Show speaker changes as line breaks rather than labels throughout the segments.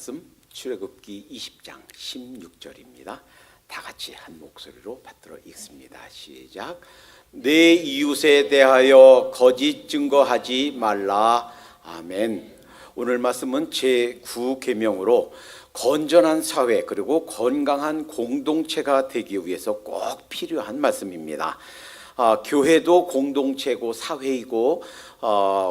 말씀 출애굽기 20장 16절입니다. 다 같이 한 목소리로 받들어 읽습니다. 시작. 내 이웃에 대하여 거짓 증거하지 말라. 아멘. 오늘 말씀은 제9계명으로 건전한 사회 그리고 건강한 공동체가 되기 위해서 꼭 필요한 말씀입니다. 교회도 공동체고 사회이고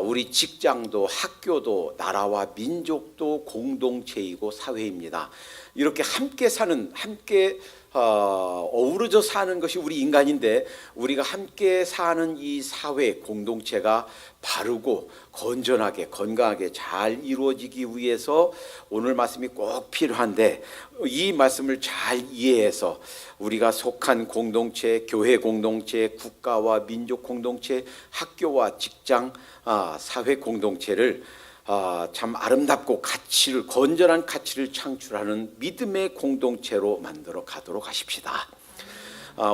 우리 직장도 학교도 나라와 민족도 공동체이고 사회입니다. 이렇게 함께 사는 함께 어우러져 사는 것이 우리 인간인데 우리가 함께 사는 이 사회 공동체가 바르고 건전하게 건강하게 잘 이루어지기 위해서 오늘 말씀이 꼭 필요한데 이 말씀을 잘 이해해서 우리가 속한 공동체, 교회 공동체, 국가와 민족 공동체, 학교와 직장, 사회 공동체를 참 아름답고 가치를 건전한 가치를 창출하는 믿음의 공동체로 만들어 가도록 하십시다.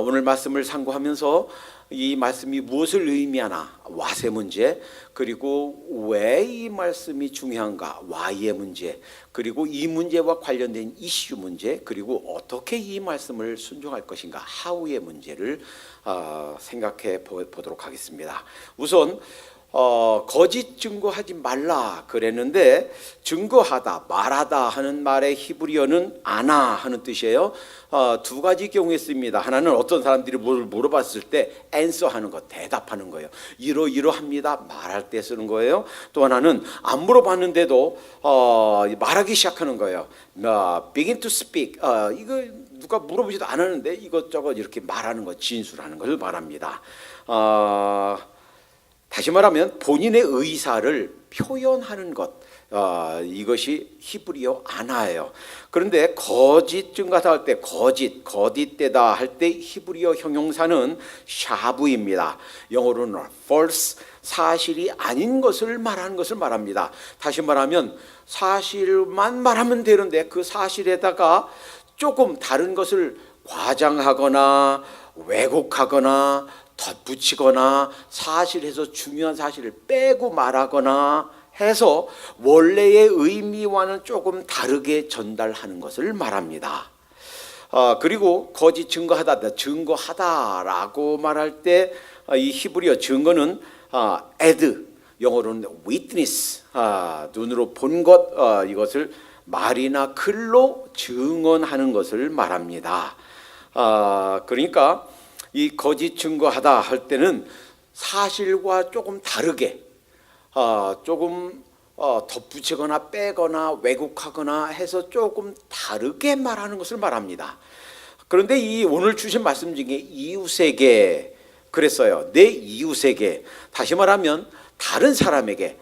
오늘 말씀을 상고하면서 이 말씀이 무엇을 의미하나 와세 문제 그리고 왜 이 말씀이 중요한가 why의 문제 그리고 이 문제와 관련된 이슈 문제 그리고 어떻게 이 말씀을 순종할 것인가 how의 문제를 생각해 보도록 하겠습니다. 우선 거짓 증거하지 말라 그랬는데 증거하다 말하다 하는 말의 히브리어는 아나 하는 뜻이에요. 두 가지 경우에 씁니다. 하나는 어떤 사람들이 뭘 물어봤을 때 answer 하는 거 대답하는 거예요. 이러합니다 말할 때 쓰는 거예요. 또 하나는 안 물어봤는데도 말하기 시작하는 거예요. begin to speak 이거 누가 물어보지도 않았는데 이것저것 이렇게 말하는 거 진술하는 걸 말합니다. 다시 말하면 본인의 의사를 표현하는 것 이것이 히브리어 아나예요. 그런데 거짓 증거하다 할 때 거짓되다 할 때 히브리어 형용사는 샤브입니다. 영어로는 false 사실이 아닌 것을 말하는 것을 말합니다. 다시 말하면 사실만 말하면 되는데 그 사실에다가 조금 다른 것을 과장하거나 왜곡하거나 덧붙이거나 사실에서 중요한 사실을 빼고 말하거나 해서 원래의 의미와는 조금 다르게 전달하는 것을 말합니다. 그리고 거짓 증거하다라고 말할 때 이 히브리어 증거는 add 영어로는 witness 눈으로 본 것 이것을 말이나 글로 증언하는 것을 말합니다. 그러니까 이 거짓 증거하다 할 때는 사실과 조금 다르게 조금 덧붙이거나 빼거나 왜곡하거나 해서 조금 다르게 말하는 것을 말합니다. 그런데 이 오늘 주신 말씀 중에 이웃에게 그랬어요. 내 이웃에게 다시 말하면 다른 사람에게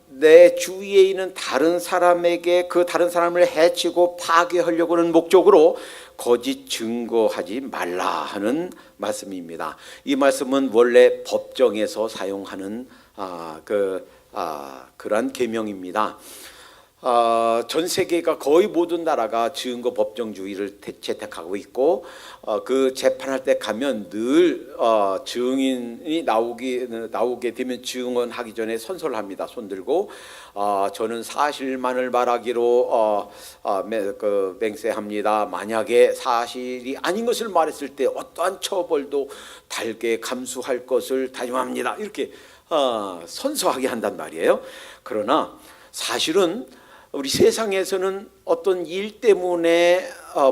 내 주위에 있는 다른 사람에게 그 다른 사람을 해치고 파괴하려고 하는 목적으로 거짓 증거하지 말라 하는 말씀입니다. 이 말씀은 원래 법정에서 사용하는 그러한 계명입니다. 전 세계가 거의 모든 나라가 증거 법정주의를 채택하고 있고 그 재판할 때 가면 늘 증인이 나오게 되면 증언하기 전에 선서를 합니다. 손 들고 저는 사실만을 말하기로 맹세합니다. 만약에 사실이 아닌 것을 말했을 때 어떠한 처벌도 달게 감수할 것을 다짐합니다. 이렇게 선서하게 한단 말이에요. 그러나 사실은 우리 세상에서는 어떤 일 때문에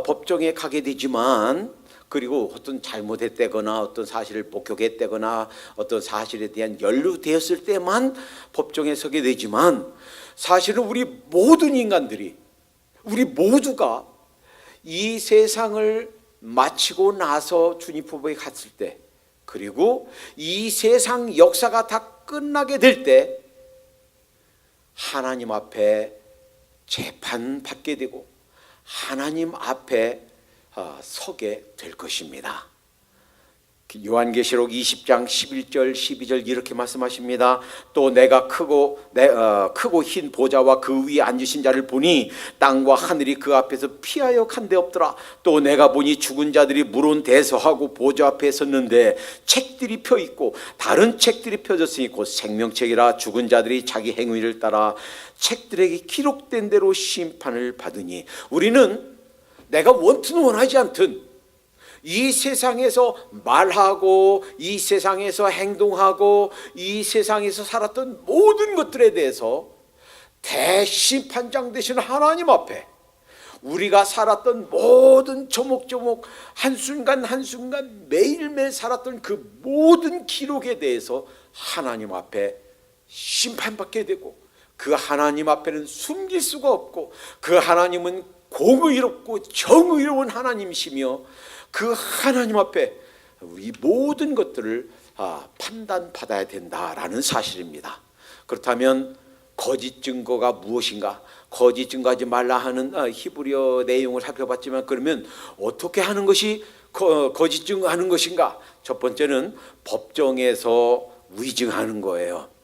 법정에 가게 되지만 그리고 어떤 잘못했다거나 어떤 사실을 목격했다거나 어떤 사실에 대한 연루되었을 때만 법정에 서게 되지만 사실은 우리 모든 인간들이 우리 모두가 이 세상을 마치고 나서 주님 보고에 갔을 때 그리고 이 세상 역사가 다 끝나게 될 때 하나님 앞에 재판받게 되고 하나님 앞에 서게 될 것입니다. 요한계시록 20장 11절 12절 이렇게 말씀하십니다. 또 내가 크고 흰 보좌와 그 위에 앉으신 자를 보니 땅과 하늘이 그 앞에서 피하여 간데 없더라. 또 내가 보니 죽은 자들이 물은 대서하고 보좌 앞에 섰는데 책들이 펴 있고 다른 책들이 펴졌으니 곧 생명책이라. 죽은 자들이 자기 행위를 따라 책들에게 기록된 대로 심판을 받으니. 우리는 내가 원튼 원하지 않든 이 세상에서 말하고 이 세상에서 행동하고 이 세상에서 살았던 모든 것들에 대해서 대심판장 되신 하나님 앞에 우리가 살았던 모든 조목조목 한순간 한순간 매일매일 살았던 그 모든 기록에 대해서 하나님 앞에 심판받게 되고, 그 하나님 앞에는 숨길 수가 없고, 그 하나님은 공의롭고 정의로운 하나님이시며 그 하나님 앞에 우리 모든 것들을 판단받아야 된다라는 사실입니다. 그렇다면 거짓 증거가 무엇인가? 거짓 증거하지 말라 하는 히브리어 내용을 살펴봤지만, 그러면 어떻게 하는 것이 거짓 증거하는 것인가? 첫 번째는 법정에서 위증하는 거예요.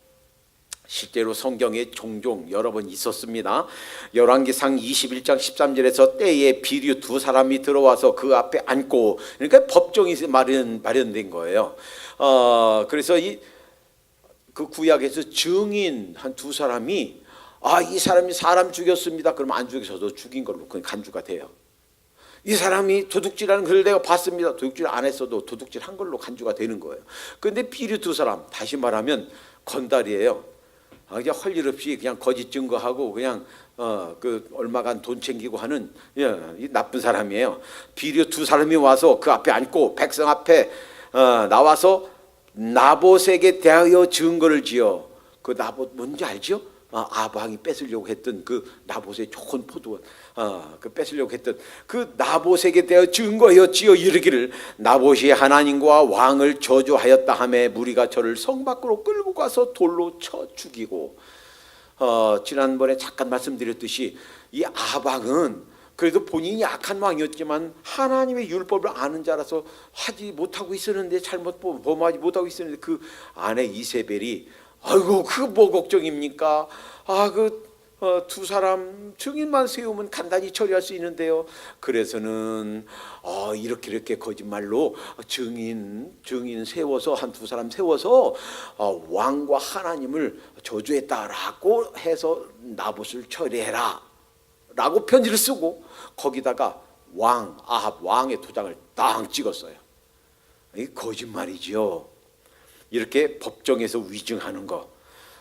실제로 성경에 종종 여러 번 있었습니다. 열왕기상 21장 13절에서 때에 비류 두 사람이 들어와서 그 앞에 앉고, 그러니까 법정이 마련된 거예요. 그래서 그 구약에서 증인 한 두 사람이 이 사람이 사람 죽였습니다. 그러면 안 죽여서도 죽인 걸로 그냥 간주가 돼요. 이 사람이 도둑질하는 걸 내가 봤습니다. 도둑질 안 했어도 도둑질 한 걸로 간주가 되는 거예요. 그런데 비류 두 사람, 다시 말하면 건달이에요. 그냥 할 일 없이 그냥 거짓 증거하고 그냥 그 얼마간 돈 챙기고 하는 나쁜 사람이에요. 비료 두 사람이 와서 그 앞에 앉고 백성 앞에 나와서 나봇에게 대하여 증거를 지어. 그 나봇 뭔지 알죠? 아방이 뺏으려고 했던 그 나봇의 좋은 포도원, 그 뺏으려고 했던 그 나봇에게 대하여 증거하여 지어 이르기를 나봇이 하나님과 왕을 저주하였다 하매 무리가 저를 성 밖으로 끌고 가서 돌로 쳐 죽이고. 지난번에 잠깐 말씀드렸듯이 이 아방은 그래도 본인이 악한 왕이었지만 하나님의 율법을 아는 자라서 하지 못하고 있었는데, 잘못 범하지 못하고 있었는데, 그 아내 이세벨이 아이고 그 뭐 걱정입니까? 두 사람 증인만 세우면 간단히 처리할 수 있는데요. 그래서는 이렇게 거짓말로 증인 세워서 한 두 사람 세워서 왕과 하나님을 저주했다라고 해서 나봇을 처리해라 라고 편지를 쓰고 거기다가 아합 왕의 도장을 딱 찍었어요. 이 거짓말이죠. 이렇게 법정에서 위증하는 것.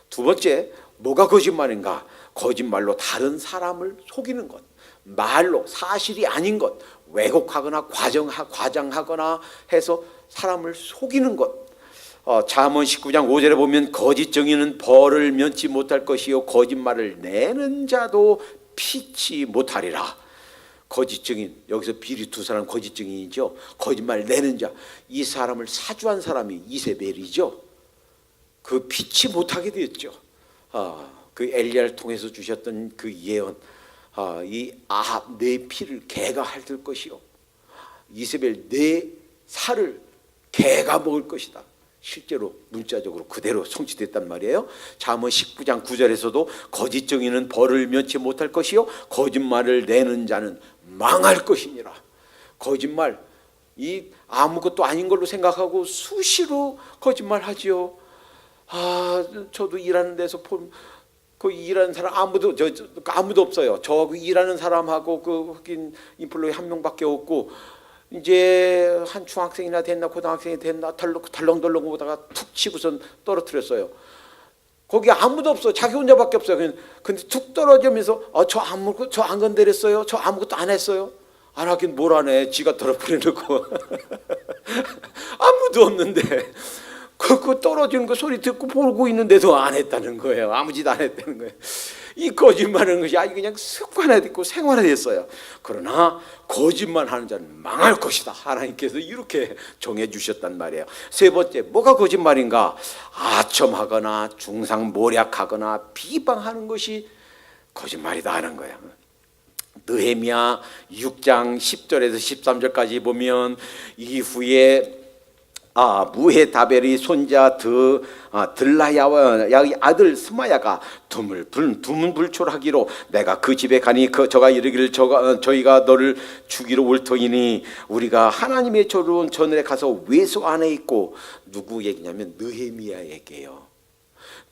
두 번째, 뭐가 거짓말인가? 거짓말로 다른 사람을 속이는 것, 말로 사실이 아닌 것, 왜곡하거나 과장하거나 해서 사람을 속이는 것. 잠언 19장 5절에 보면 거짓 증인은 벌을 면치 못할 것이요 거짓말을 내는 자도 피치 못하리라. 거짓 증인, 여기서 비리 두 사람 거짓 증인이죠. 거짓말 내는 자, 이 사람을 사주한 사람이 이세벨이죠. 그 피치 못하게 되었죠. 그 엘리야를 통해서 주셨던 그 예언, 이 아합 내 피를 개가 핥을 것이요 이세벨 내 살을 개가 먹을 것이다. 실제로 문자적으로 그대로 성취됐단 말이에요. 잠언 19장 9절에서도 거짓 증인은 벌을 면치 못할 것이요 거짓말을 내는 자는 망할 것이니라. 거짓말, 이 아무것도 아닌 걸로 생각하고 수시로 거짓말하지요. 저도 일하는 데서 그 일하는 사람 아무도 없어요. 저하고 일하는 사람하고 그 흑인 인플루에 한 명밖에 없고, 이제 한 중학생이나 됐나 고등학생이 됐나 덜렁덜렁 보다가 툭 치고선 떨어뜨렸어요. 거기 아무도 없어. 자기 혼자밖에 없어요. 근데 툭 떨어지면서 저 안 건드렸어요. 저 아무것도 안 했어요. 안 하긴 뭘 안 해. 지가 떨어뜨려놓고 아무도 없는데 그 떨어지는 거 소리 듣고 보고 있는데도 안 했다는 거예요. 아무 짓 안 했다는 거예요. 이 거짓말하는 것이 아주 그냥 습관화됐고 생활화됐어요. 그러나 거짓말하는 자는 망할 것이다. 하나님께서 이렇게 정해주셨단 말이에요. 세 번째, 뭐가 거짓말인가? 아첨하거나 중상모략하거나 비방하는 것이 거짓말이다 하는 거예요. 느헤미야 6장 10절에서 13절까지 보면 이후에 무헤다벨의 손자 들라야와 야의 아들 스마야가 두문불출하기로 내가 그 집에 가니 저가 이르기를 저희가 너를 죽이러 올 터이니 우리가 하나님의 좋은 전에 가서 외소 안에 있고. 누구 얘기냐면 느헤미야 얘기예요.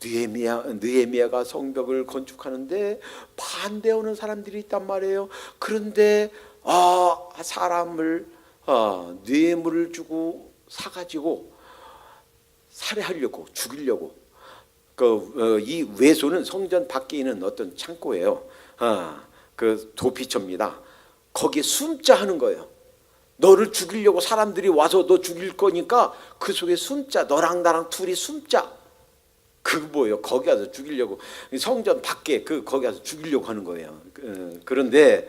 느헤미야가 성벽을 건축하는데 반대하는 사람들이 있단 말이에요. 그런데 사람을 뇌물을 주고 사가지고 살해하려고 죽이려고. 이 외소는 성전 밖에 있는 어떤 창고예요. 그 도피처입니다. 거기에 숨자 하는 거예요. 너를 죽이려고 사람들이 와서 너 죽일 거니까 그 속에 숨자. 너랑 나랑 둘이 숨자. 그거 뭐예요? 거기 가서 죽이려고. 성전 밖에 거기 가서 죽이려고 하는 거예요. 그런데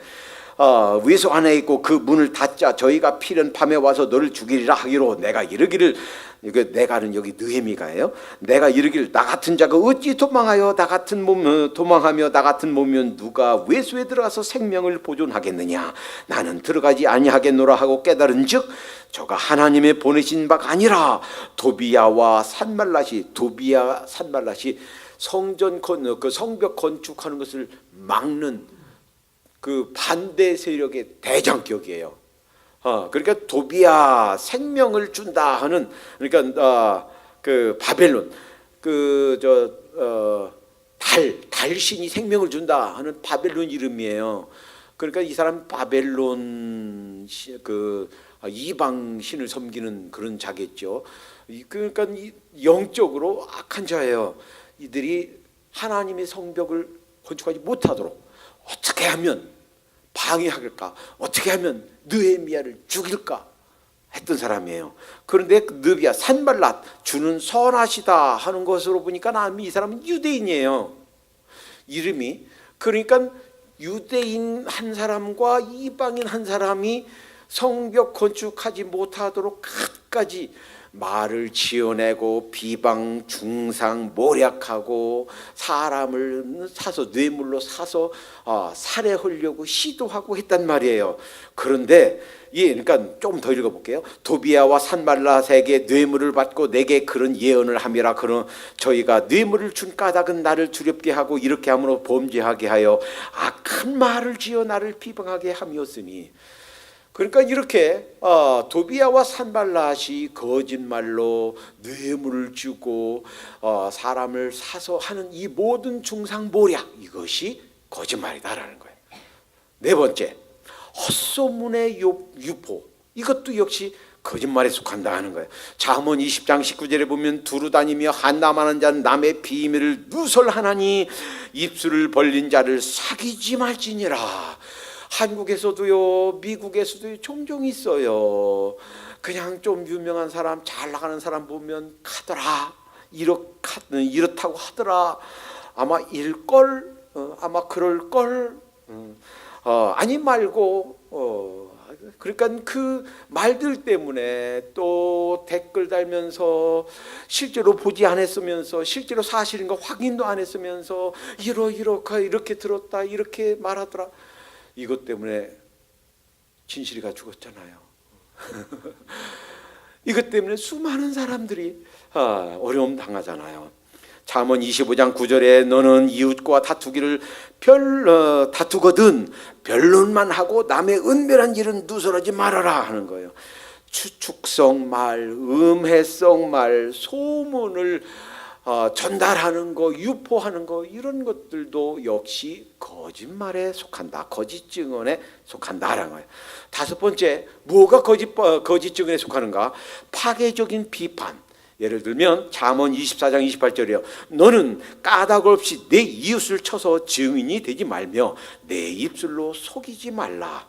외소 안에 있고 그 문을 닫자. 저희가 필연 밤에 와서 너를 죽이리라 하기로 내가 이르기를. 내가는 여기 느헤미가예요. 내가 이르기를 나 같은 자가 어찌 도망하며 나 같은 몸이면 누가 외소에 들어가서 생명을 보존하겠느냐. 나는 들어가지 아니하겠노라 하고 깨달은즉 저가 하나님의 보내신 바가 아니라 도비야 산발랏이 성전 성벽 건축하는 것을 막는 그 반대 세력의 대장격이에요. 그러니까 도비야 생명을 준다 하는, 그러니까 그 바벨론 달신이 생명을 준다 하는 바벨론 이름이에요. 그러니까 이 사람 바벨론 이방 신을 섬기는 그런 자겠죠. 그러니까 영적으로 악한 자예요. 이들이 하나님의 성벽을 건축하지 못하도록 어떻게 하면 방해할까? 어떻게 하면 느헤미야를 죽일까? 했던 사람이에요. 그런데 느비야 산발랏 주는 선하시다 하는 것으로 보니까 이 사람은 유대인이에요. 이름이. 그러니까 유대인 한 사람과 이방인 한 사람이 성벽 건축하지 못하도록 갖가지 말을 지어내고 비방 중상 모략하고 사람을 사서 뇌물로 사서 살해하려고 시도하고 했단 말이에요. 그런데 그러니까 좀 더 읽어볼게요. 도비야와 산발랏에게 뇌물을 받고 내게 그런 예언을 함이라. 그런 저희가 뇌물을 준 까닭은 나를 두렵게 하고 이렇게 함으로 범죄하게 하여 악한 말을 지어 나를 비방하게 함이었으니. 그러니까 이렇게 도비야와 산발랏이 거짓말로 뇌물을 주고 사람을 사서 하는 이 모든 중상모략, 이것이 거짓말이다라는 거예요. 네 번째, 헛소문의 유포, 이것도 역시 거짓말에 속한다 하는 거예요. 잠언 20장 19절에 보면 두루 다니며 한담하는 자는 남의 비밀을 누설하나니 입술을 벌린 자를 사귀지 말지니라. 한국에서도요, 미국에서도 종종 있어요. 그냥 좀 유명한 사람, 잘 나가는 사람 보면 가더라, 이렇다고 하더라, 아마 일걸, 아마 그럴걸, 아니 말고, 그러니까 그 말들 때문에 또 댓글 달면서 실제로 보지 않았으면서 실제로 사실인 거 확인도 안 했으면서 이렇게 들었다, 이렇게 말하더라. 이것 때문에 진실이가 죽었잖아요. 이것 때문에 수많은 사람들이 어려움 당하잖아요. 잠언 25장 9절에 너는 이웃과 다투거든 변론만 하고 남의 은밀한 일은 누설하지 말아라 하는 거예요. 추측성 말, 음해성 말, 소문을 전달하는 거, 유포하는 거, 이런 것들도 역시 거짓말에 속한다. 거짓 증언에 속한다라는 거예요. 다섯 번째, 뭐가 거짓 증언에 속하는가? 파괴적인 비판. 예를 들면 잠언 24장 28절이요. 너는 까닭 없이 내 이웃을 쳐서 증인이 되지 말며 내 입술로 속이지 말라.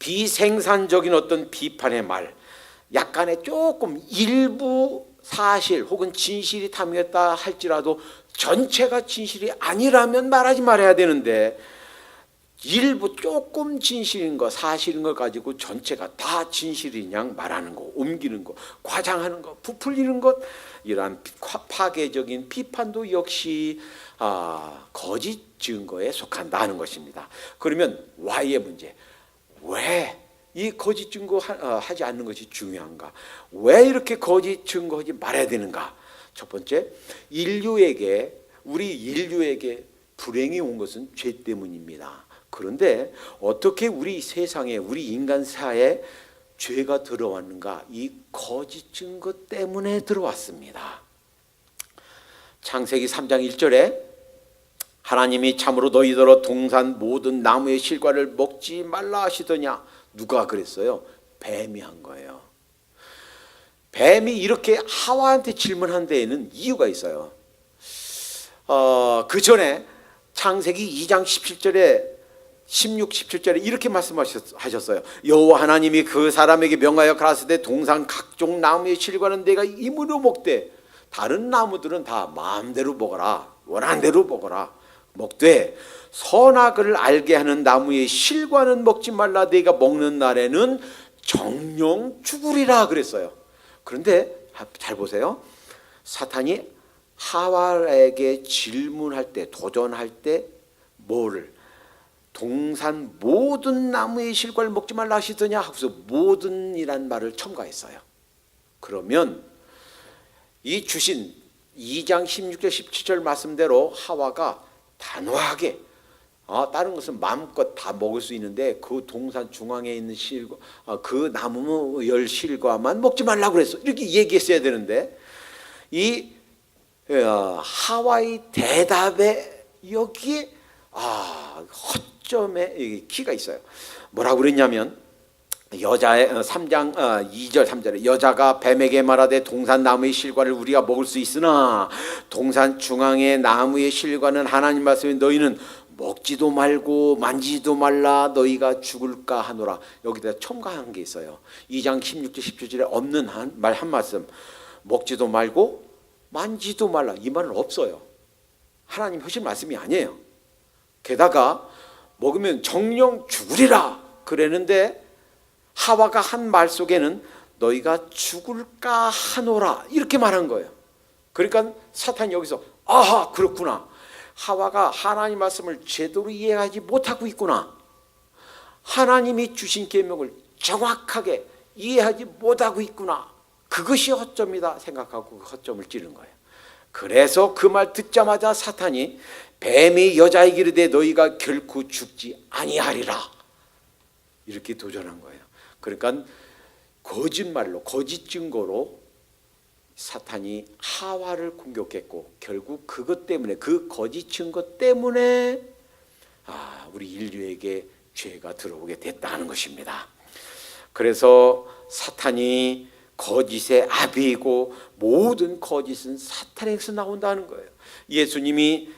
비생산적인 어떤 비판의 말, 약간의 조금 일부 사실 혹은 진실이 탐구했다 할지라도 전체가 진실이 아니라면 말하지 말아야 되는데, 일부 조금 진실인 거, 사실인 걸 가지고 전체가 다 진실인 양 말하는 거, 옮기는 거, 과장하는 거, 부풀리는 것, 이러한 파괴적인 비판도 역시 거짓 증거에 속한다는 것입니다. 그러면 Y의 문제, 왜 이 거짓 증거하지 않는 것이 중요한가? 왜 이렇게 거짓 증거하지 말아야 되는가? 첫 번째, 우리 인류에게 불행이 온 것은 죄 때문입니다. 그런데 어떻게 우리 세상에, 우리 인간사에 죄가 들어왔는가? 이 거짓 증거 때문에 들어왔습니다. 창세기 3장 1절에 하나님이 참으로 너희더러 동산 모든 나무의 실과를 먹지 말라 하시더냐? 누가 그랬어요? 뱀이 한 거예요. 뱀이 이렇게 하와한테 질문한 데에는 이유가 있어요. 그 전에 창세기 2장 17절에 16, 17절에 이렇게 말씀하셨어요. 여호와 하나님이 그 사람에게 명하여 가라사대 동산 각종 나무의 실과는 내가 임으로 먹되 다른 나무들은 다 마음대로 먹어라, 원하는 대로 먹어라, 먹되 선악을 알게 하는 나무의 실과는 먹지 말라. 내가 먹는 날에는 정령 죽으리라 그랬어요. 그런데 잘 보세요. 사탄이 하와에게 질문할 때, 도전할 때 뭐를? 동산 모든 나무의 실과를 먹지 말라 하시더냐 하고서 모든이란 말을 첨가했어요. 그러면 이 주신 2장 16절 17절 말씀대로 하와가 단호하게 다른 것은 마음껏 다 먹을 수 있는데 그 동산 중앙에 있는 실과, 그 나무 열 실과만 먹지 말라고 그랬어. 이렇게 얘기했어야 되는데 이 하와의 대답에 여기에 허점에 키가 있어요. 뭐라고 그랬냐면 여자의 3장 2절 3절에 여자가 뱀에게 말하되 동산 나무의 실과를 우리가 먹을 수 있으나 동산 중앙의 나무의 실과는 하나님 말씀에 너희는 먹지도 말고 만지지도 말라 너희가 죽을까 하노라. 여기다 첨가한 게 있어요. 2장 16절 17절에 없는 한 말씀, 먹지도 말고 만지도 말라, 이 말은 없어요. 하나님 하신 말씀이 아니에요. 게다가 먹으면 정령 죽으리라 그랬는데 하와가 한 말 속에는 너희가 죽을까 하노라 이렇게 말한 거예요. 그러니까 사탄이 여기서 아하, 그렇구나, 하와가 하나님 말씀을 제대로 이해하지 못하고 있구나, 하나님이 주신 계명을 정확하게 이해하지 못하고 있구나, 그것이 허점이다 생각하고 그 허점을 찌른 거예요. 그래서 그 말 듣자마자 사탄이 뱀이 여자에게 이르되 너희가 결코 죽지 아니하리라 이렇게 도전한 거예요. 그러니까 거짓말로, 거짓 증거로 사탄이 하와를 공격했고 결국 그것 때문에, 그 거짓 증거 때문에 우리 인류에게 죄가 들어오게 됐다는 것입니다. 그래서 사탄이 거짓의 아비이고 모든 거짓은 사탄에게서 나온다는 거예요. 예수님이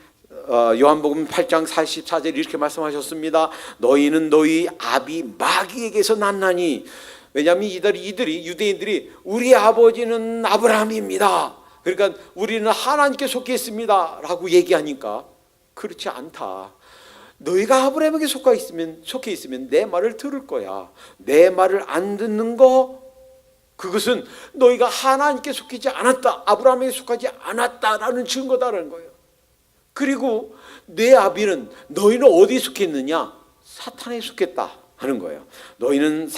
요한복음 8장 44절 이렇게 말씀하셨습니다. 너희는 너희 아비 마귀에게서 났나니. 왜냐하면 유대인들이 우리 아버지는 아브라함입니다, 그러니까 우리는 하나님께 속해 있습니다 라고 얘기하니까 그렇지 않다. 너희가 아브라함에게 속해 있으면 내 말을 들을 거야. 내 말을 안 듣는 거, 그것은 너희가 하나님께 속하지 않았다, 아브라함에게 속하지 않았다라는 증거다라는 거예요. 그리고 내 아비는, 너희는 어디에 속했느냐? 사탄에 속했다 하는 거예요. 너희는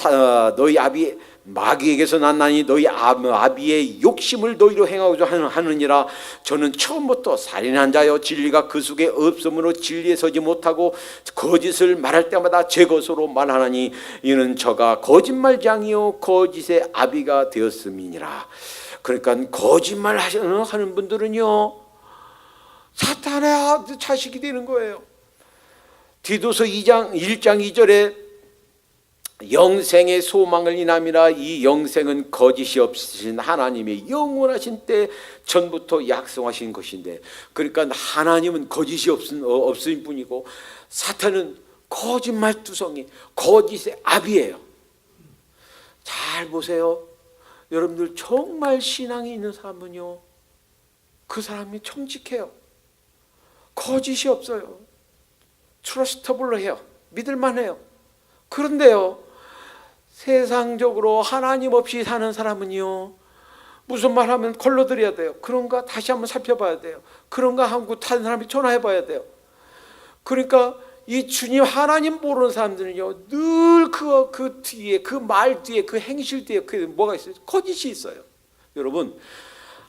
너희 아비 마귀에게서 났나니 너희 아비의 욕심을 너희로 행하고자 하느니라. 저는 처음부터 살인한 자여 진리가 그 속에 없으므로 진리에 서지 못하고 거짓을 말할 때마다 제 것으로 말하나니 이는 저가 거짓말장이요 거짓의 아비가 되었음이니라. 그러니까 거짓말 하는 분들은요 사탄의 자식이 되는 거예요. 디도서 1장 2절에 영생의 소망을 인함이라. 이 영생은 거짓이 없으신 하나님의 영원하신 때 전부터 약속하신 것인데, 그러니까 하나님은 거짓이 없으신 분이고 사탄은 거짓말투성이, 거짓의 아비예요. 잘 보세요. 여러분들 정말 신앙이 있는 사람은요 그 사람이 정직해요. 거짓이 없어요. 트러스터블해요. 믿을만해요. 그런데요 세상적으로 하나님 없이 사는 사람은요 무슨 말하면 걸러드려야 돼요. 그런가 다시 한번 살펴봐야 돼요. 그런가 하고 다른 사람이 전화해봐야 돼요. 그러니까 이 주님 하나님 모르는 사람들은요, 늘 그 뒤에, 그 말 뒤에, 그 행실 뒤에 그 뭐가 있어요? 거짓이 있어요. 여러분,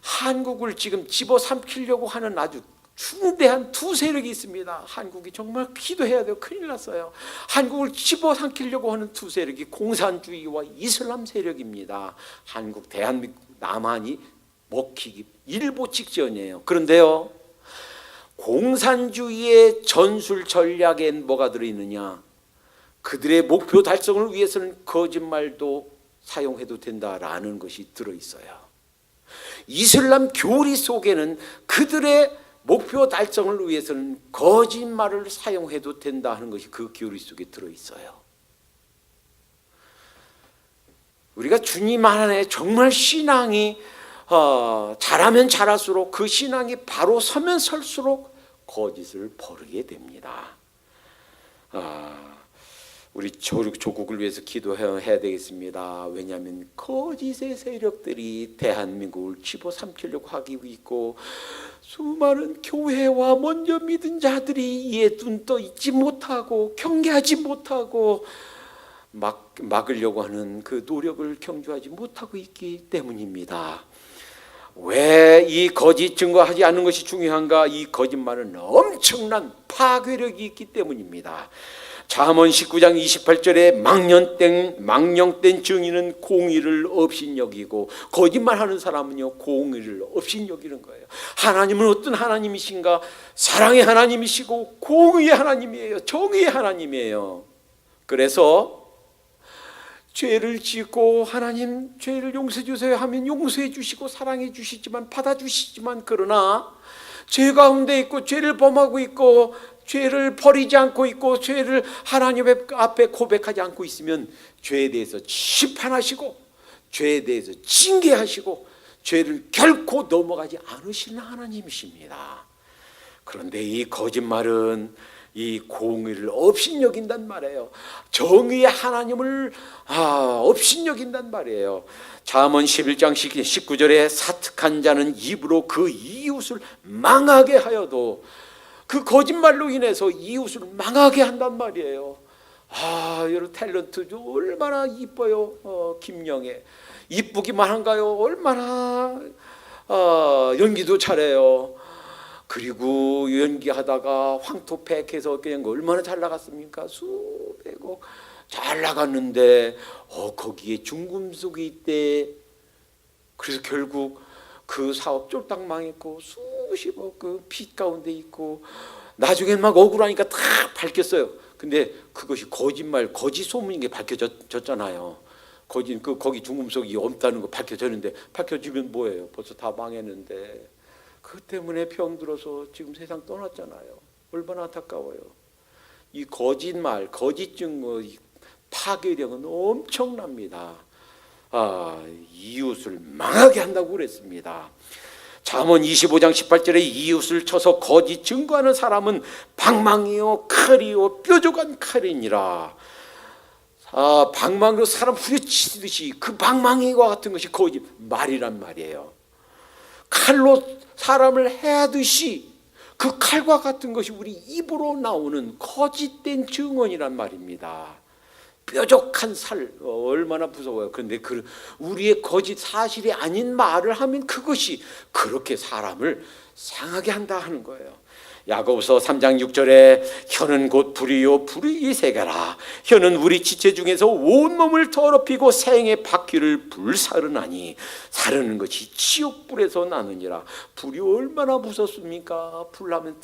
한국을 지금 집어삼키려고 하는 아주 중대한 두 세력이 있습니다. 한국이 정말 기도해야 돼요. 큰일 났어요. 한국을 집어삼키려고 하는 두 세력이 공산주의와 이슬람 세력입니다. 한국, 대한민국, 남한이 먹히기 일보 직전이에요. 그런데요, 공산주의의 전술 전략엔 뭐가 들어있느냐? 그들의 목표 달성을 위해서는 거짓말도 사용해도 된다라는 것이 들어있어요. 이슬람 교리 속에는 그들의 목표 달성을 위해서는 거짓말을 사용해도 된다 하는 것이 그 교리 속에 들어있어요. 우리가 주님 안에 정말 신앙이 잘하면 잘할수록, 그 신앙이 바로 서면 설수록 거짓을 버리게 됩니다. 우리 조국을 위해서 기도해야 되겠습니다. 왜냐하면 거짓의 세력들이 대한민국을 집어삼키려고 하고 있고, 수많은 교회와 먼저 믿은 자들이 이에 눈 떠 있지 못하고 경계하지 못하고 막으려고 하는 그 노력을 경주하지 못하고 있기 때문입니다. 왜 이 거짓 증거하지 않는 것이 중요한가? 이 거짓말은 엄청난 파괴력이 있기 때문입니다. 잠언 19장 28절에 망령된 증인은 공의를 업신여기고, 거짓말하는 사람은요 공의를 업신여기는 거예요. 하나님은 어떤 하나님이신가? 사랑의 하나님이시고 공의의 하나님이에요. 정의의 하나님이에요. 그래서 죄를 짓고 하나님 죄를 용서해 주세요 하면 용서해 주시고 사랑해 주시지만, 받아주시지만, 그러나 죄 가운데 있고 죄를 범하고 있고 죄를 버리지 않고 있고 죄를 하나님 앞에 고백하지 않고 있으면 죄에 대해서 심판하시고 죄에 대해서 징계하시고 죄를 결코 넘어가지 않으시는 하나님이십니다. 그런데 이 거짓말은 이 공의를 업신여긴단 말이에요. 정의의 하나님을 업신여긴단 말이에요. 잠언 11장 19절에 사특한 자는 입으로 그 이웃을 망하게 하여도, 그 거짓말로 인해서 이웃을 망하게 한단 말이에요. 여러분, 탤런트 얼마나 이뻐요. 김영애 이쁘기만 한가요? 얼마나 연기도 잘해요. 그리고 연기하다가 황토팩해서 그냥 얼마나 잘 나갔습니까? 수백억 잘 나갔는데 거기에 중금속이 있대. 그래서 결국 그 사업 쫄딱 망했고 수십억 그 빚 가운데 있고, 나중엔 막 억울하니까 다 밝혔어요. 근데 그것이 거짓말, 거짓 소문인 게 밝혀졌잖아요. 거기 중금속이 없다는 거 밝혀졌는데, 밝혀지면 뭐예요? 벌써 다 망했는데. 그 때문에 병들어서 지금 세상 떠났잖아요. 얼마나 안타까워요. 이 거짓말, 거짓 증거 파괴력은 엄청납니다. 이웃을 망하게 한다고 그랬습니다. 잠언 25장 18절에 이웃을 쳐서 거짓 증거하는 사람은 방망이요 칼이요 뾰족한 칼이니라. 방망이로 사람 후려치듯이 그 방망이와 같은 것이 거짓말이란 말이에요. 칼로 사람을 해하듯이 그 칼과 같은 것이 우리 입으로 나오는 거짓된 증언이란 말입니다. 뾰족한 살, 얼마나 무서워요. 그런데 우리의 거짓 사실이 아닌 말을 하면 그것이 그렇게 사람을 상하게 한다 하는 거예요. 야고보서 3장 6절에 혀는 곧 불이요 불이 세계라. 혀는 우리 지체 중에서 온몸을 더럽히고 생의 바퀴를 불사르나니 사르는 것이 지옥불에서 나느니라. 불이 얼마나 무섭습니까? 불나면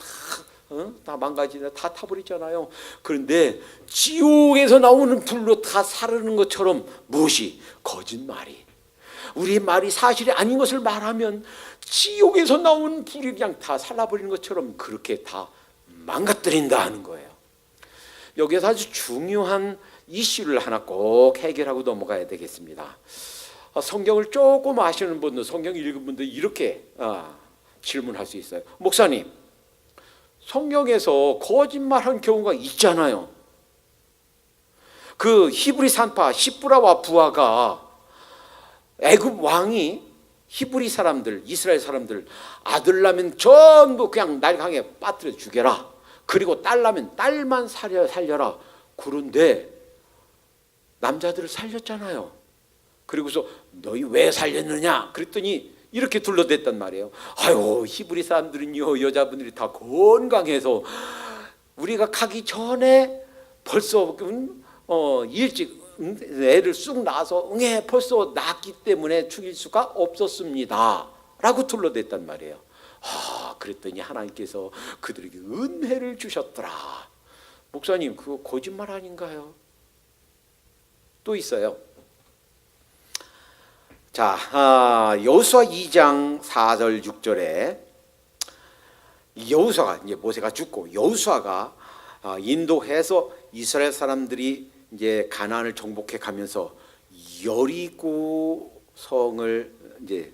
다 망가지나 다 타버리잖아요. 그런데 지옥에서 나오는 불로 다 사르는 것처럼 무엇이? 거짓말이, 우리 말이 사실이 아닌 것을 말하면 지옥에서 나온 불이 그냥 다 살라버리는 것처럼 그렇게 다 망가뜨린다 하는 거예요. 여기서 아주 중요한 이슈를 하나 꼭 해결하고 넘어가야 되겠습니다. 성경을 조금 아시는 분들, 성경 읽은 분들 이렇게 질문할 수 있어요. 목사님, 성경에서 거짓말한 경우가 있잖아요. 그 히브리 산파 시브라와 부하가 애굽 왕이 히브리 사람들, 이스라엘 사람들 아들 낳으면 전부 그냥 날강에 빠뜨려 죽여라. 그리고 딸 나면 딸만 살려라. 그런데 남자들을 살렸잖아요. 그리고서 너희 왜 살렸느냐 그랬더니 이렇게 둘러댔단 말이에요. 아유, 히브리 사람들은요, 여자분들이 다 건강해서 우리가 가기 전에 벌써 일찍 애를 쑥 낳아서 벌써 낳았기 때문에 죽일 수가 없었습니다 라고 둘러댔단 말이에요. 그랬더니 하나님께서 그들에게 은혜를 주셨더라. 목사님, 그거 거짓말 아닌가요? 또 있어요. 자, 여호수아 2장 4절 6절에 여호수아가 이제 모세가 죽고 여호수아가 인도해서 이스라엘 사람들이 이제 가나안을 정복해 가면서 여리고 성을 이제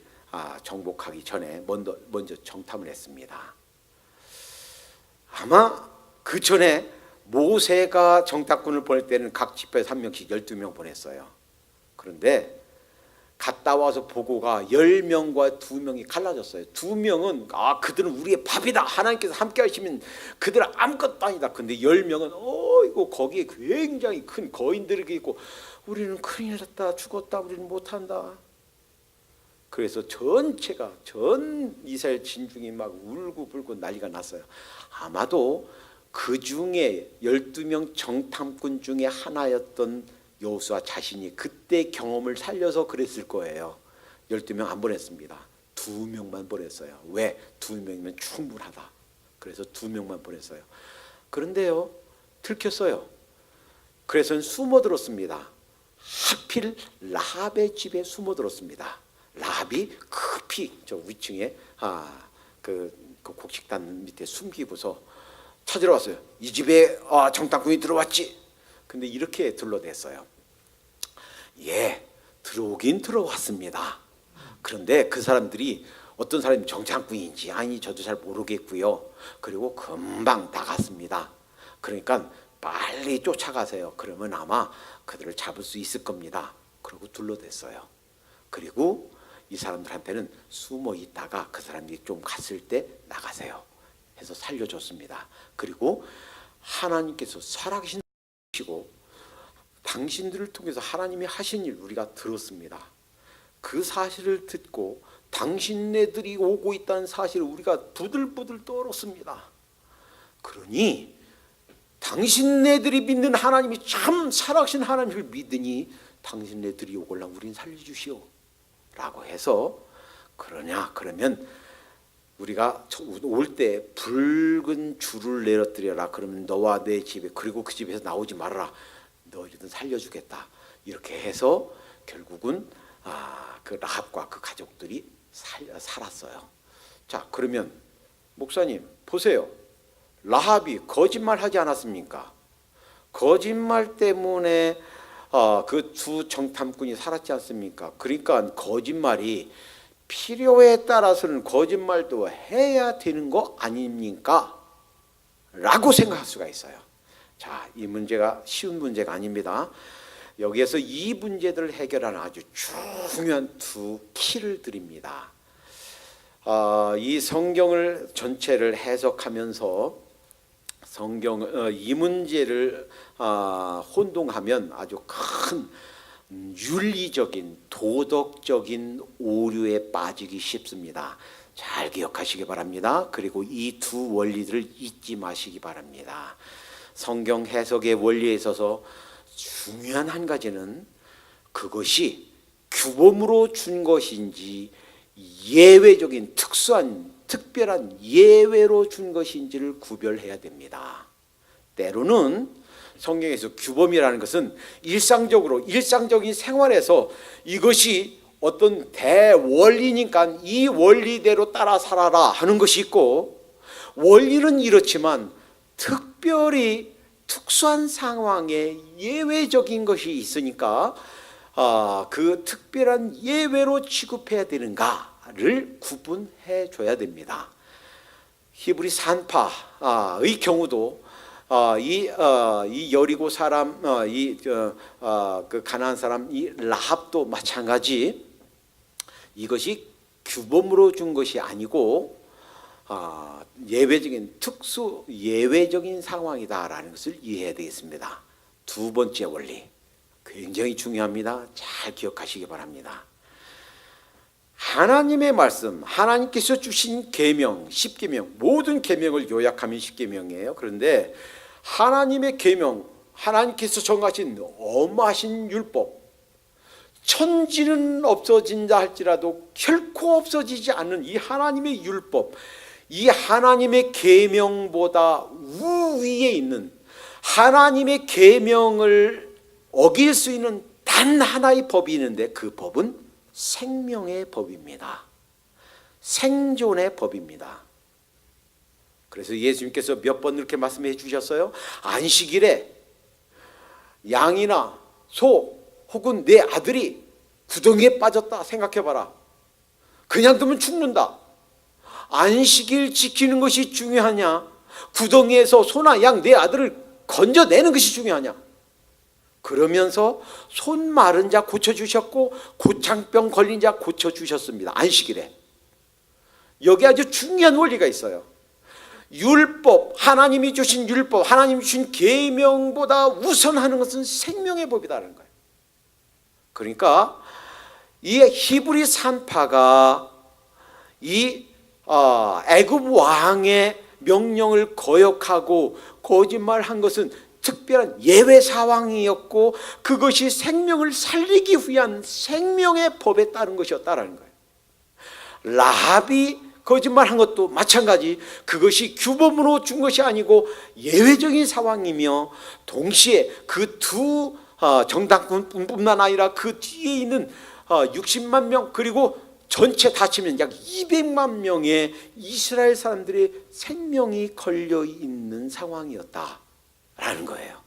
정복하기 전에 먼저 정탐을 했습니다. 아마 그 전에 모세가 정탐꾼을 보낼 때는 각 지파에서 한 명씩 12명 보냈어요. 그런데 갔다 와서 보고가 10명과 2명이 갈라졌어요. 2명은 그들은 우리의 밥이다. 하나님께서 함께 하시면 그들은 아무것도 아니다. 근데 10명은 이거 거기에 굉장히 큰 거인들이 있고 우리는 큰일 났다. 죽었다. 우리는 못한다. 그래서 전 이스라엘 진중이 막 울고불고 난리가 났어요. 아마도 그 중에 12명 정탐꾼 중에 하나였던 여호수아 자신이 그때 경험을 살려서 그랬을 거예요. 12명 안 보냈습니다. 2명만 보냈어요. 왜? 2명이면 충분하다. 그래서 2명만 보냈어요. 그런데요, 들켰어요. 그래서 숨어들었습니다. 하필 라합의 집에 숨어들었습니다. 라합이 급히 저 위층에 그 곡식단 밑에 숨기고서 찾으러 왔어요. 이 집에 정탐꾼이 들어왔지. 근데 이렇게 둘러댔어요. 들어오긴 들어왔습니다. 그런데 그 사람들이 어떤 사람이 정탐꾼인지 저도 잘 모르겠고요. 그리고 금방 나갔습니다. 그러니까 빨리 쫓아가세요. 그러면 아마 그들을 잡을 수 있을 겁니다. 그리고 둘러댔어요. 그리고 이 사람들한테는 숨어 있다가 그 사람들이 좀 갔을 때 나가세요 해서 살려줬습니다. 그리고 하나님께서 살아계신 시고 당신들을 통해서 하나님이 하신 일 우리가 들었습니다. 그 사실을 듣고 당신네들이 오고 있다는 사실을 우리가 부들부들 떨었습니다. 그러니 당신네들이 믿는 하나님이 참 살아계신 하나님을 믿으니 당신네들이 오걸라 우린 살려주시오 라고 해서 그러면 우리가 올 때 붉은 줄을 내려뜨려라. 그러면 너와 내 집에 그리고 그 집에서 나오지 말아라. 너희들은 살려주겠다. 이렇게 해서 결국은 그 라합과 그 가족들이 살았어요. 자, 그러면 목사님 보세요. 라합이 거짓말하지 않았습니까? 거짓말 때문에 그 두 정탐꾼이 살았지 않습니까? 그러니까 거짓말이 필요에 따라서는 거짓말도 해야 되는 거 아닙니까? 라고 생각할 수가 있어요. 자, 이 문제가 쉬운 문제가 아닙니다. 여기에서 이 문제들을 해결하는 아주 중요한 두 키를 드립니다. 이 성경을 전체를 해석하면서 이 문제를 혼동하면 아주 큰 윤리적인 도덕적인 오류에 빠지기 쉽습니다. 잘 기억하시기 바랍니다. 그리고 이 두 원리들을 잊지 마시기 바랍니다. 성경 해석의 원리에 있어서 중요한 한 가지는 그것이 규범으로 준 것인지 예외적인 특별한 예외로 준 것인지를 구별해야 됩니다. 때로는 성경에서 규범이라는 것은 일상적인 생활에서 이것이 어떤 대원리니까 이 원리대로 따라 살아라 하는 것이 있고, 원리는 이렇지만 특별히 특수한 상황에 예외적인 것이 있으니까 그 특별한 예외로 취급해야 되는가를 구분해 줘야 됩니다. 히브리 산파의 경우도 이 여리고 사람, 그 가나안 사람 이 라합도 마찬가지. 이것이 규범으로 준 것이 아니고 예외적인 특수 예외적인 상황이다라는 것을 이해해야 되겠습니다. 두 번째 원리 굉장히 중요합니다. 잘 기억하시기 바랍니다. 하나님의 말씀, 하나님께서 주신 계명, 10계명, 모든 계명을 요약하면 10계명이에요. 그런데 하나님의 계명, 하나님께서 정하신 엄하신 율법, 천지는 없어진다 할지라도 결코 없어지지 않는 이 하나님의 율법, 이 하나님의 계명보다 우위에 있는 하나님의 계명을 어길 수 있는 단 하나의 법이 있는데 그 법은 생명의 법입니다. 생존의 법입니다. 그래서 예수님께서 몇 번 이렇게 말씀해 주셨어요. 안식일에 양이나 소 혹은 내 아들이 구덩이에 빠졌다 생각해봐라. 그냥 두면 죽는다. 안식일 지키는 것이 중요하냐, 구덩이에서 소나 양 내 아들을 건져내는 것이 중요하냐. 그러면서 손 마른 자 고쳐주셨고 고창병 걸린 자 고쳐주셨습니다. 안식일에. 여기 아주 중요한 원리가 있어요. 율법, 하나님이 주신 율법, 하나님이 주신 계명보다 우선하는 것은 생명의 법이다라는 거예요. 그러니까 이 히브리 산파가 이 애굽 왕의 명령을 거역하고 거짓말한 것은 특별한 예외 상황이었고 그것이 생명을 살리기 위한 생명의 법에 따른 것이었다라는 거예요. 라합이 거짓말한 것도 마찬가지, 그것이 규범으로 준 것이 아니고 예외적인 상황이며 동시에 그 두 정당뿐만 아니라 그 뒤에 있는 60만 명 그리고 전체 다 치면 약 200만 명의 이스라엘 사람들의 생명이 걸려 있는 상황이었다라는 거예요.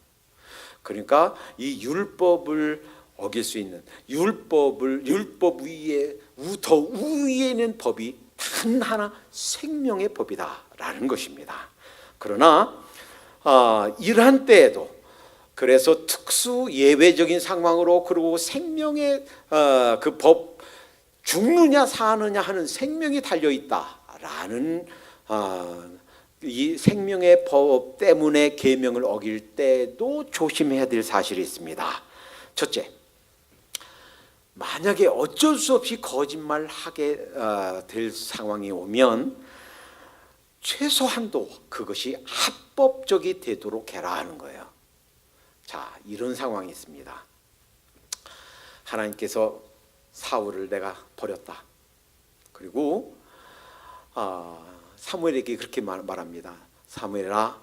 그러니까 이 율법을 어길 수 있는 율법 위에 더 위에 있는 법이 단 하나 생명의 법이다라는 것입니다. 그러나 이러한 때에도 그래서 특수 예외적인 상황으로 그리고 생명의 그 법 죽느냐 사느냐 하는 생명이 달려 있다라는 이 생명의 법 때문에 계명을 어길 때도 조심해야 될 사실이 있습니다. 첫째, 만약에 어쩔 수 없이 거짓말하게 될 상황이 오면 최소한도 그것이 합법적이 되도록 해라 하는 거예요. 자, 이런 상황이 있습니다. 하나님께서 사울을 내가 버렸다. 그리고 사무엘에게 그렇게 말합니다. 사무엘아,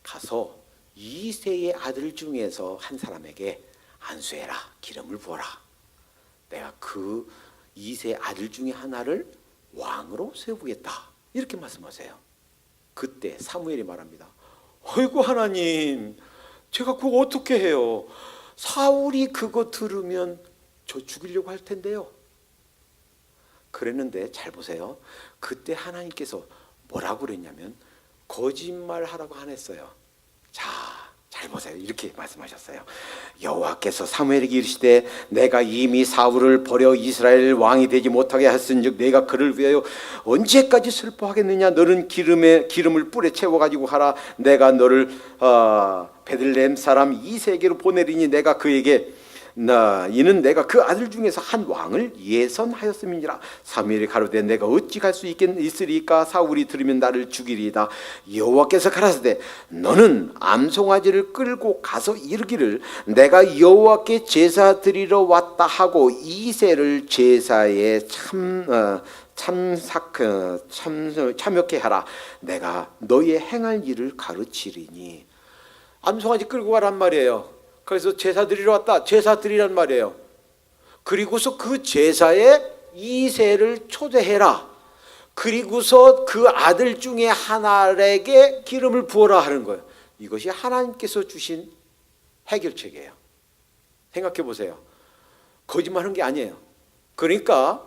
가서 이새의 아들 중에서 한 사람에게 안수해라. 기름을 부어라. 내가 그 이새의 아들 중에 하나를 왕으로 세우겠다. 이렇게 말씀하세요. 그때 사무엘이 말합니다. 어이구 하나님, 제가 그거 어떻게 해요? 사울이 그거 들으면 저 죽이려고 할 텐데요. 그랬는데 잘 보세요. 그때 하나님께서 뭐라고 그랬냐면 거짓말하라고 안 했어요. 자, 잘 보세요. 이렇게 말씀하셨어요. 여호와께서 사무엘에게 이르시되 내가 이미 사울을 버려 이스라엘 왕이 되지 못하게 했은즉 내가 그를 위하여 언제까지 슬퍼하겠느냐. 너는 기름을 뿔에 채워가지고 하라. 내가 너를 베들레헴 사람 이새에게로 보내리니 내가 그에게 이는 내가 그 아들 중에서 한 왕을 예선하였음이니라. 사무엘이 가로되 내가 어찌 갈 수 있으리까? 사울이 들으면 나를 죽이리이다. 여호와께서 가라사대 너는 암송아지를 끌고 가서 이르기를 내가 여호와께 제사 드리러 왔다 하고 이새를 제사에 참여케 하라. 내가 너의 행할 일을 가르치리니. 암송아지 끌고 가란 말이에요. 그래서 제사 드리러 왔다. 제사 드리란 말이에요. 그리고서 그 제사에 이새를 초대해라. 그리고서 그 아들 중에 하나에게 기름을 부어라 하는 거예요. 이것이 하나님께서 주신 해결책이에요. 생각해 보세요. 거짓말한 게 아니에요. 그러니까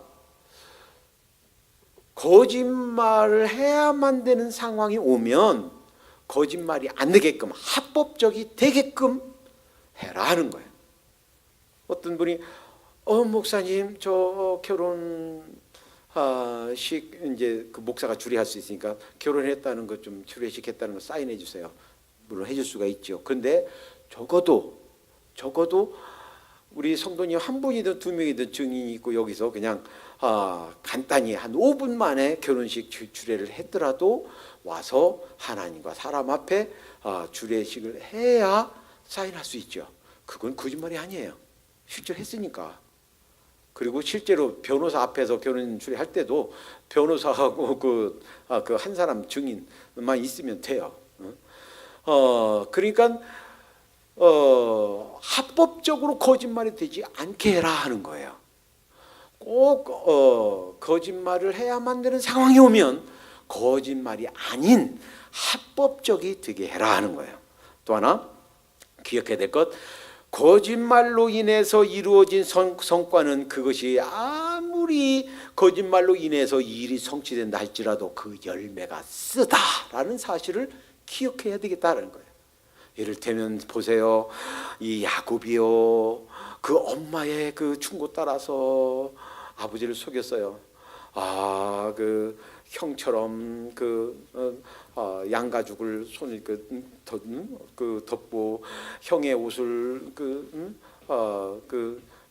거짓말을 해야만 되는 상황이 오면 거짓말이 안 되게끔 합법적이 되게끔 해라 하는 거예요. 어떤 분이 목사님 저 결혼 이제 그 목사가 주례할 수 있으니까 결혼했다는 것 좀 주례식했다는 거 사인해 주세요. 물론 해줄 수가 있죠. 근데 적어도 우리 성도님 한 분이든 두 명이든 증인이 있고 여기서 그냥 간단히 한 5분 만에 결혼식 주례를 했더라도 와서 하나님과 사람 앞에 주례식을 해야 사인할 수 있죠. 그건 거짓말이 아니에요. 실제로 했으니까. 그리고 실제로 변호사 앞에서 결혼 주례할 때도 변호사하고 그 한 사람 증인만 있으면 돼요. 그러니까 합법적으로 거짓말이 되지 않게 해라 하는 거예요. 꼭 거짓말을 해야만 되는 상황이 오면 거짓말이 아닌 합법적이 되게 해라 하는 거예요. 또 하나 기억해야 될 것, 거짓말로 인해서 이루어진 성과는 그것이 아무리 거짓말로 인해서 일이 성취된다 할지라도 그 열매가 쓰다라는 사실을 기억해야 되겠다는 거예요. 이를테면 보세요, 이 야곱이요, 그 엄마의 그 충고 따라서 아버지를 속였어요. 그 형처럼 양가죽을 손을 덮고 형의 옷을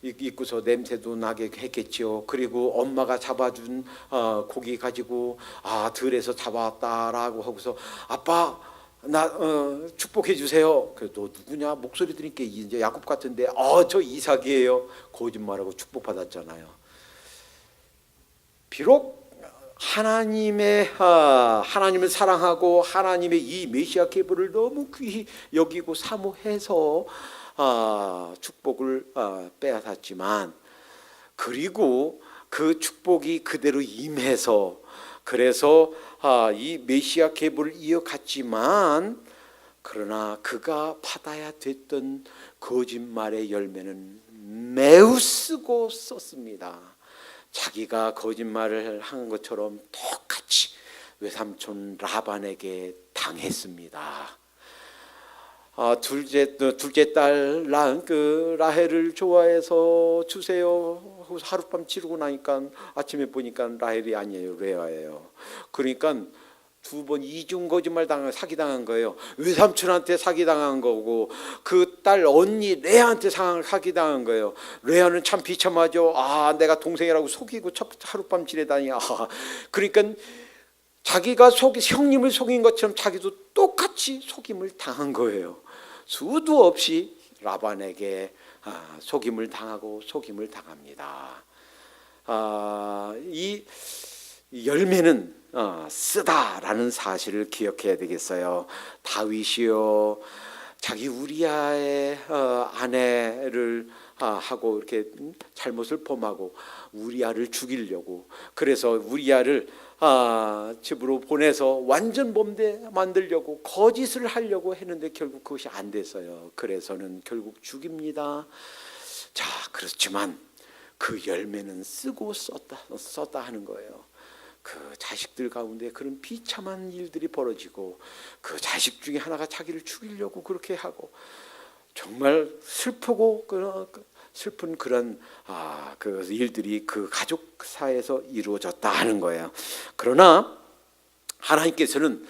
입고서 냄새도 나게 했겠지요. 그리고 엄마가 잡아준 고기 가지고 들에서 잡아왔다라고 하고서 아빠 나 축복해 주세요. 그래도 누구냐 목소리 들으니까 이제 야곱 같은데 저 이삭이에요. 거짓말하고 축복받았잖아요. 비록 하나님을 사랑하고 하나님의 이 메시아 계보를 너무 귀히 여기고 사모해서 축복을 빼앗았지만, 그리고 그 축복이 그대로 임해서 그래서 이 메시아 계보를 이어갔지만, 그러나 그가 받아야 됐던 거짓말의 열매는 매우 쓰고 썼습니다. 자기가 거짓말을 한 것처럼 똑같이 외삼촌 라반에게 당했습니다. 둘째 딸 라헬을 좋아해서 주세요. 하룻밤 지르고 나니까 아침에 보니까 라헬이 아니에요, 레아예요. 그러니까 두 번 이중 거짓말 사기당한 거예요. 외삼촌한테 사기당한 거고 그 딸 언니 레아한테 사기당한 거예요. 레아는 참 비참하죠. 내가 동생이라고 속이고 하룻밤 지내다니. 그러니까 자기가 형님을 속인 것처럼 자기도 똑같이 속임을 당한 거예요. 수도 없이 라반에게 속임을 당하고 속임을 당합니다. 이 열매는 쓰다라는 사실을 기억해야 되겠어요. 다윗이요, 자기 우리아의 아내를 하고 이렇게 잘못을 범하고 우리아를 죽이려고, 그래서 우리아를 집으로 보내서 완전 범죄 만들려고 거짓을 하려고 했는데 결국 그것이 안 됐어요. 그래서는 결국 죽입니다. 자, 그렇지만 그 열매는 쓰고 썼다 하는 거예요. 그 자식들 가운데 그런 비참한 일들이 벌어지고 그 자식 중에 하나가 자기를 죽이려고 그렇게 하고 정말 슬프고 슬픈 그런 그 일들이 그 가족사에서 이루어졌다 하는 거예요. 그러나 하나님께서는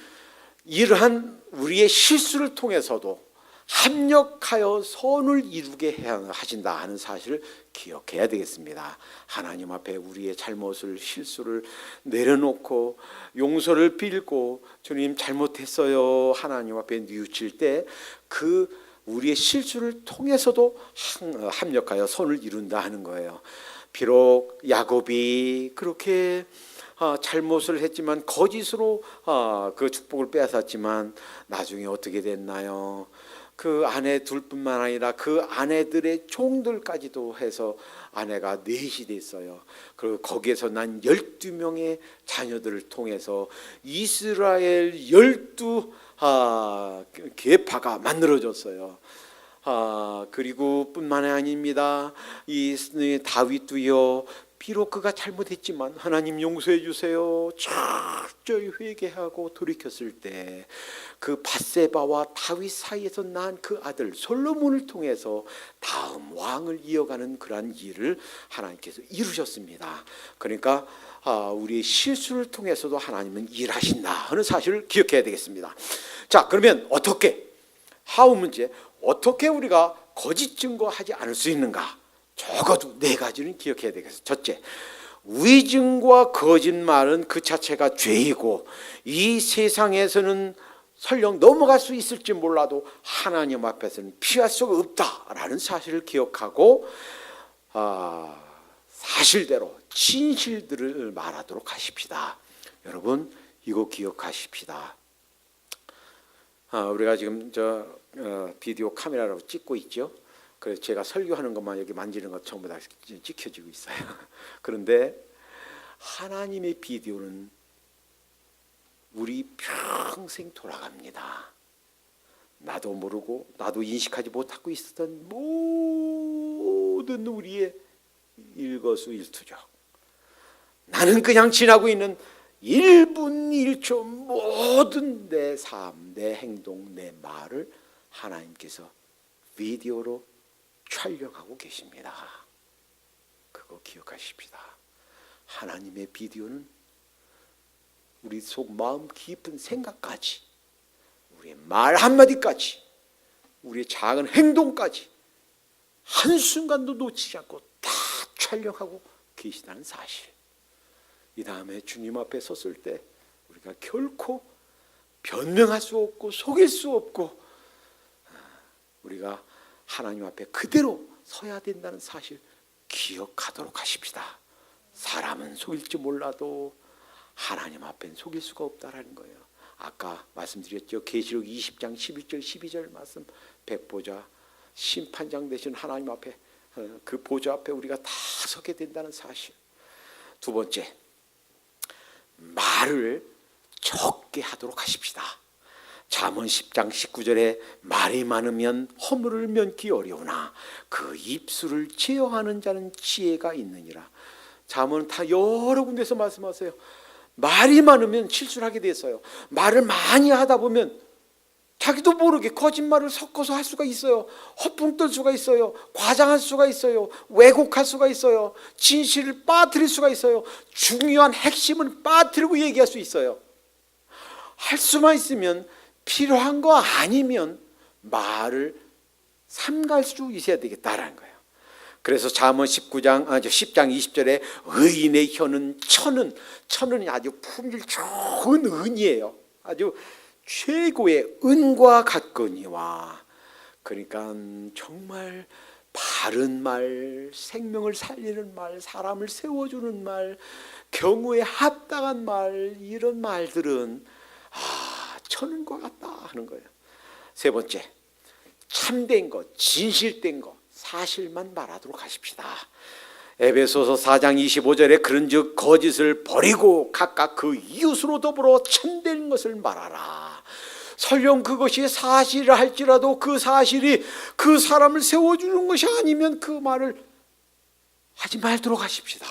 이러한 우리의 실수를 통해서도 합력하여 선을 이루게 하신다 하는 사실을 기억해야 되겠습니다. 하나님 앞에 우리의 잘못을, 실수를 내려놓고 용서를 빌고 주님 잘못했어요 하나님 앞에 뉘우칠 때 그 우리의 실수를 통해서도 합력하여 선을 이룬다 하는 거예요. 비록 야곱이 그렇게 잘못을 했지만 거짓으로 그 축복을 빼앗았지만 나중에 어떻게 됐나요? 그 아내 둘뿐만 아니라 그 아내들의 종들까지도 해서 아내가 넷이 됐어요. 그리고 거기에서 난 12명의 자녀들을 통해서 이스라엘 12 계파가 만들어졌어요. 그리고 뿐만이 아닙니다. 이 다윗도요, 비록 그가 잘못했지만 하나님 용서해 주세요 철저히 회개하고 돌이켰을 때 그 밧세바와 다윗 사이에서 난 그 아들 솔로몬을 통해서 다음 왕을 이어가는 그러한 일을 하나님께서 이루셨습니다. 그러니까 우리의 실수를 통해서도 하나님은 일하신다 하는 사실을 기억해야 되겠습니다. 자, 그러면 어떻게, 하우 문제, 어떻게 우리가 거짓 증거하지 않을 수 있는가? 적어도 4가지는 기억해야 되겠어요. 첫째, 위증과 거짓말은 그 자체가 죄이고 이 세상에서는 설령 넘어갈 수 있을지 몰라도 하나님 앞에서는 피할 수가 없다라는 사실을 기억하고 사실대로 진실들을 말하도록 하십시다. 여러분, 이거 기억하십시다. 우리가 지금 비디오 카메라로 찍고 있죠. 그래서 제가 설교하는 것만 여기 만지는 것 전부 다 찍혀지고 있어요. 그런데 하나님의 비디오는 우리 평생 돌아갑니다. 나도 모르고 나도 인식하지 못하고 있었던 모든 우리의 일거수일투족, 나는 그냥 지나고 있는 1분 1초 모든 내 삶, 내 행동, 내 말을 하나님께서 비디오로 촬영하고 계십니다. 그거 기억하십시다. 하나님의 비디오는 우리 속 마음 깊은 생각까지, 우리의 말 한마디까지, 우리의 작은 행동까지 한순간도 놓치지 않고 다 촬영하고 계시다는 사실. 이 다음에 주님 앞에 섰을 때 우리가 결코 변명할 수 없고 속일 수 없고 우리가 하나님 앞에 그대로 서야 된다는 사실 기억하도록 하십시다. 사람은 속일지 몰라도 하나님 앞엔 속일 수가 없다라는 거예요. 아까 말씀드렸죠. 계시록 20장 11절 12절 말씀, 백보자 심판장 되신 하나님 앞에, 그 보좌 앞에 우리가 다 서게 된다는 사실. 두 번째, 말을 적게 하도록 하십시다. 잠언 10장 19절에 말이 많으면 허물을 면기 어려우나 그 입술을 제어하는 자는 지혜가 있느니라. 잠언 다 여러 군데서 말씀하세요. 말이 많으면 실수를 하게 됐어요. 말을 많이 하다 보면 자기도 모르게 거짓말을 섞어서 할 수가 있어요. 허풍 떨 수가 있어요. 과장할 수가 있어요. 왜곡할 수가 있어요. 진실을 빠뜨릴 수가 있어요. 중요한 핵심은 빠뜨리고 얘기할 수 있어요. 할 수만 있으면, 필요한 거 아니면 말을 삼갈 수 있어야 되겠다라는 거예요. 그래서 잠언 10장 20절에 의인의 혀는 천은 아주 품질 좋은 은이에요. 아주 최고의 은과 같거니와. 그러니까 정말 바른 말, 생명을 살리는 말, 사람을 세워주는 말, 경우에 합당한 말, 이런 말들은 천은과 같다 하는 거예요. 세 번째, 참된 것, 진실된 것, 사실만 말하도록 하십시다. 에베소서 4장 25절에 그런즉 거짓을 버리고 각각 그 이웃으로 더불어 참된 것을 말하라. 설령 그것이 사실이라 할지라도 그 사실이 그 사람을 세워주는 것이 아니면 그 말을 하지 말도록 하십시다.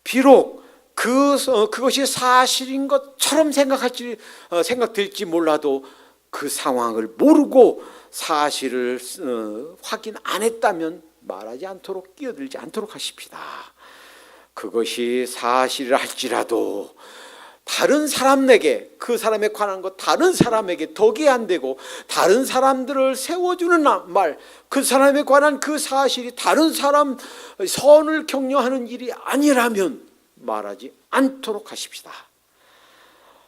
비록 그것이 사실인 것처럼 생각될지 몰라도 그 상황을 모르고 사실을 확인 안 했다면 말하지 않도록, 끼어들지 않도록 하십시다. 그것이 사실이라 할지라도 다른 사람에게, 그 사람에 관한 것 다른 사람에게 덕이 안 되고 다른 사람들을 세워주는 말, 그 사람에 관한 그 사실이 다른 사람 선을 격려하는 일이 아니라면 말하지 않도록 하십시다.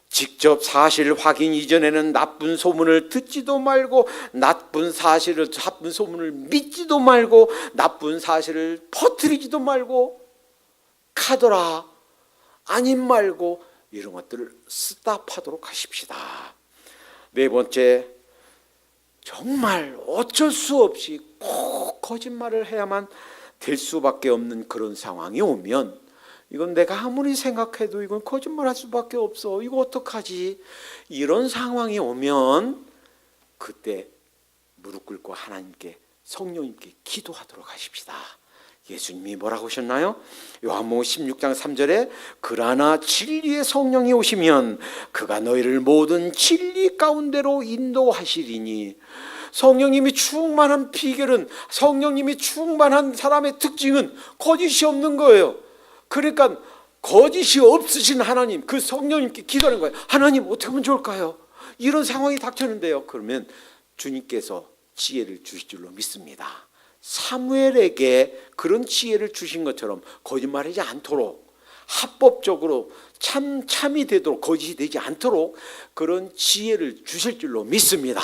직접 사실 확인 이전에는 나쁜 소문을 듣지도 말고 나쁜 소문을 믿지도 말고 나쁜 사실을 퍼뜨리지도 말고 카더라 아님 말고 이런 것들을 스탑하도록 하십시다. 네 번째, 정말 어쩔 수 없이 꼭 거짓말을 해야만 될 수밖에 없는 그런 상황이 오면, 이건 내가 아무리 생각해도 이건 거짓말할 수밖에 없어, 이거 어떡하지, 이런 상황이 오면 그때 무릎 꿇고 하나님께, 성령님께 기도하도록 하십시다. 예수님이 뭐라고 하셨나요? 요한복음 16장 3절에 그러나 진리의 성령이 오시면 그가 너희를 모든 진리 가운데로 인도하시리니. 성령님이 충만한 비결은, 성령님이 충만한 사람의 특징은 거짓이 없는 거예요. 그러니까 거짓이 없으신 하나님, 그 성령님께 기도하는 거예요. 하나님 어떻게 하면 좋을까요? 이런 상황이 닥쳤는데요. 그러면 주님께서 지혜를 주실 줄로 믿습니다. 사무엘에게 그런 지혜를 주신 것처럼 거짓말하지 않도록, 합법적으로 참이 되도록, 거짓이 되지 않도록 그런 지혜를 주실 줄로 믿습니다.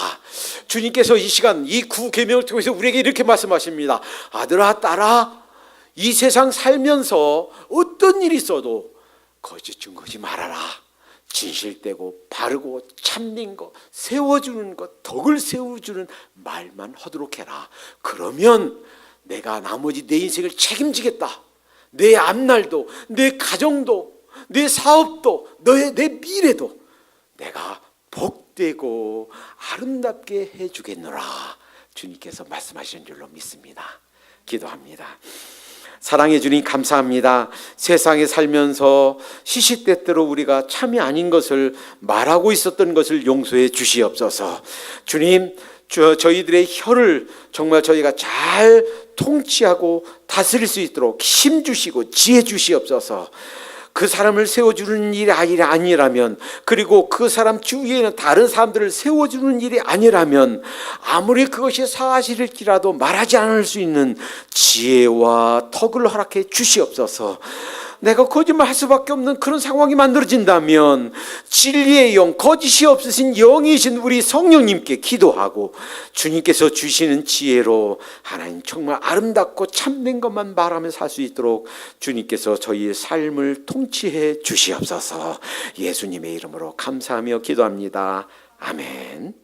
주님께서 이 시간 이 구계명을 통해서 우리에게 이렇게 말씀하십니다. 아들아 딸아, 이 세상 살면서 어떤 일이 있어도 거짓 증거하지 말아라. 진실되고 바르고 참된 것, 세워주는 것, 덕을 세워주는 말만 하도록 해라. 그러면 내가 나머지 내 인생을 책임지겠다. 내 앞날도, 내 가정도, 내 사업도, 내 미래도 내가 복되고 아름답게 해주겠노라. 주님께서 말씀하시는 줄로 믿습니다. 기도합니다. 사랑해 주님 감사합니다. 세상에 살면서 시시때때로 우리가 참이 아닌 것을 말하고 있었던 것을 용서해 주시옵소서. 주님, 저희들의 혀를 정말 저희가 잘 통치하고 다스릴 수 있도록 힘 주시고 지혜 주시옵소서. 그 사람을 세워주는 일이 아니라면, 그리고 그 사람 주위에는 다른 사람들을 세워주는 일이 아니라면, 아무리 그것이 사실일지라도 말하지 않을 수 있는 지혜와 덕을 허락해 주시옵소서. 내가 거짓말할 수밖에 없는 그런 상황이 만들어진다면 진리의 영, 거짓이 없으신 영이신 우리 성령님께 기도하고 주님께서 주시는 지혜로 하나님 정말 아름답고 참된 것만 말하며 살 수 있도록 주님께서 저희의 삶을 통치해 주시옵소서. 예수님의 이름으로 감사하며 기도합니다. 아멘.